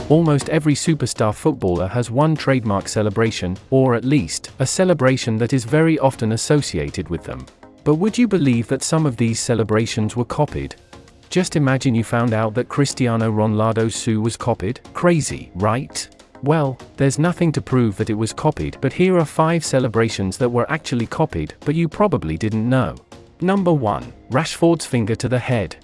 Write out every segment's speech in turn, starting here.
Almost every superstar footballer has one trademark celebration, or at least, a celebration that is very often associated with them. But would you believe that some of these celebrations were copied? Just imagine you found out that Cristiano Ronaldo's shoe was copied. Crazy, right? Well, there's nothing to prove that it was copied, but here are 5 celebrations that were actually copied, but you probably didn't know. Number 1. Rashford's finger to the head.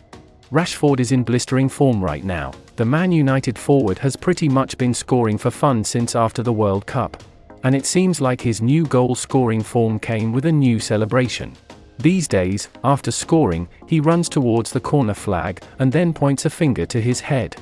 Rashford is in blistering form right now. The Man United forward has pretty much been scoring for fun since after the World Cup. And it seems like his new goal-scoring form came with a new celebration. These days, after scoring, he runs towards the corner flag and then points a finger to his head.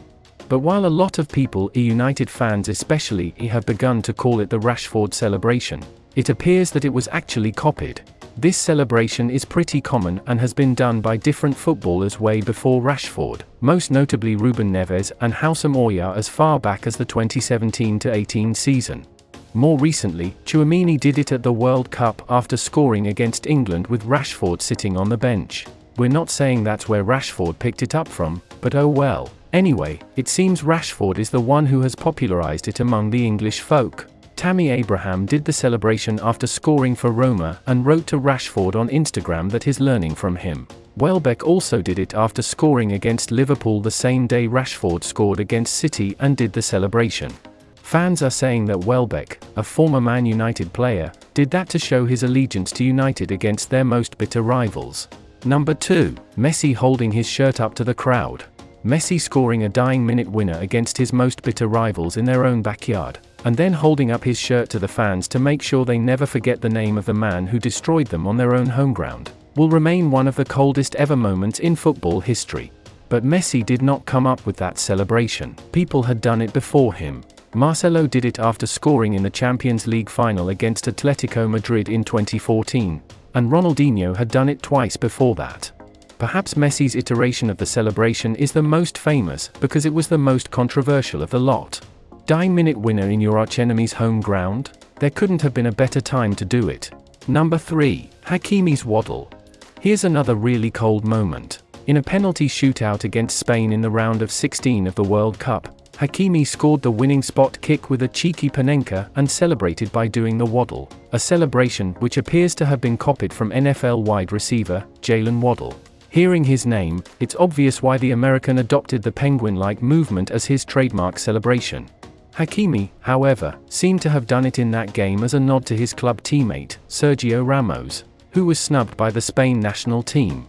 But while a lot of people, United fans especially, have begun to call it the Rashford celebration, it appears that it was actually copied. This celebration is pretty common and has been done by different footballers way before Rashford, most notably Ruben Neves and Houssem Aouar as far back as the 2017-18 season. More recently, Tchouaméni did it at the World Cup after scoring against England with Rashford sitting on the bench. We're not saying that's where Rashford picked it up from, but oh well. Anyway, it seems Rashford is the one who has popularized it among the English folk. Tammy Abraham did the celebration after scoring for Roma and wrote to Rashford on Instagram that he's learning from him. Welbeck also did it after scoring against Liverpool the same day Rashford scored against City and did the celebration. Fans are saying that Welbeck, a former Man United player, did that to show his allegiance to United against their most bitter rivals. Number 2. Messi holding his shirt up to the crowd. Messi scoring a dying minute winner against his most bitter rivals in their own backyard, and then holding up his shirt to the fans to make sure they never forget the name of the man who destroyed them on their own home ground, will remain one of the coldest ever moments in football history. But Messi did not come up with that celebration. People had done it before him. Marcelo did it after scoring in the Champions League final against Atletico Madrid in 2014, and Ronaldinho had done it twice before that. Perhaps Messi's iteration of the celebration is the most famous because it was the most controversial of the lot. Dying minute winner in your archenemy's home ground? There couldn't have been a better time to do it. Number 3. Hakimi's waddle. Here's another really cold moment. In a penalty shootout against Spain in the round of 16 of the World Cup, Hakimi scored the winning spot kick with a cheeky Panenka and celebrated by doing the waddle, a celebration which appears to have been copied from NFL wide receiver Jalen Waddle. Hearing his name, it's obvious why the American adopted the penguin-like movement as his trademark celebration. Hakimi, however, seemed to have done it in that game as a nod to his club teammate, Sergio Ramos, who was snubbed by the Spain national team.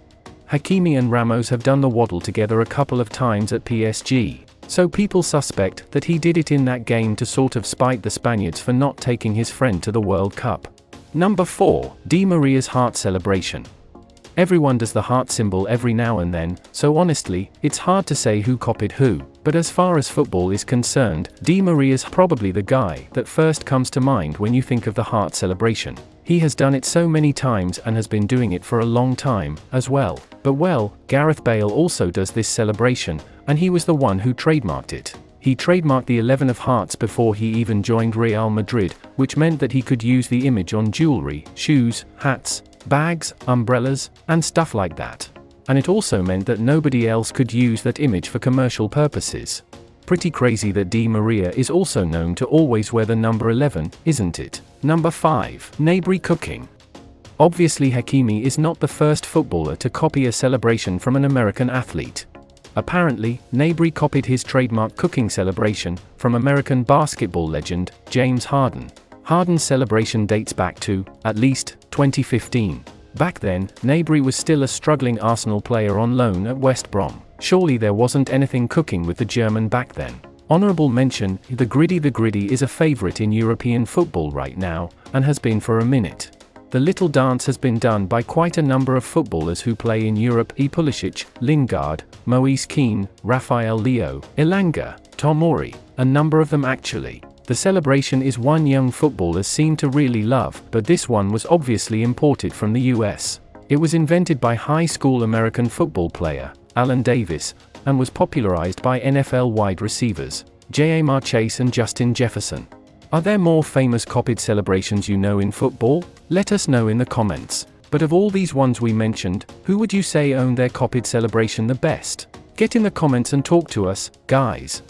Hakimi and Ramos have done the waddle together a couple of times at PSG, so people suspect that he did it in that game to sort of spite the Spaniards for not taking his friend to the World Cup. Number 4. Di Maria's heart celebration. Everyone does the heart symbol every now and then, so honestly, it's hard to say who copied who, but as far as football is concerned, Di Maria's probably the guy that first comes to mind when you think of the heart celebration. He has done it so many times and has been doing it for a long time, as well. But well, Gareth Bale also does this celebration, and he was the one who trademarked it. He trademarked the 11 of hearts before he even joined Real Madrid, which meant that he could use the image on jewelry, shoes, hats, bags, umbrellas, and stuff like that. And it also meant that nobody else could use that image for commercial purposes. Pretty crazy that Di Maria is also known to always wear the number 11, isn't it? Number 5. Naby cooking. Obviously Hakimi is not the first footballer to copy a celebration from an American athlete. Apparently, Naby copied his trademark cooking celebration from American basketball legend, James Harden. Harden's celebration dates back to, at least, 2015. Back then, Naby was still a struggling Arsenal player on loan at West Brom. Surely there wasn't anything cooking with the German back then. Honorable mention, the griddy is a favorite in European football right now, and has been for a minute. The little dance has been done by quite a number of footballers who play in Europe: Pulisic, Lingard, Moise Kean, Rafael Leo, Elanga, Tomori, a number of them actually. The celebration is one young footballers seem to really love, but this one was obviously imported from the US. It was invented by high school American football player, Alan Davis, and was popularized by NFL wide receivers, Ja'Marr Chase and Justin Jefferson. Are there more famous copied celebrations you know in football? Let us know in the comments. But of all these ones we mentioned, who would you say owned their copied celebration the best? Get in the comments and talk to us, guys.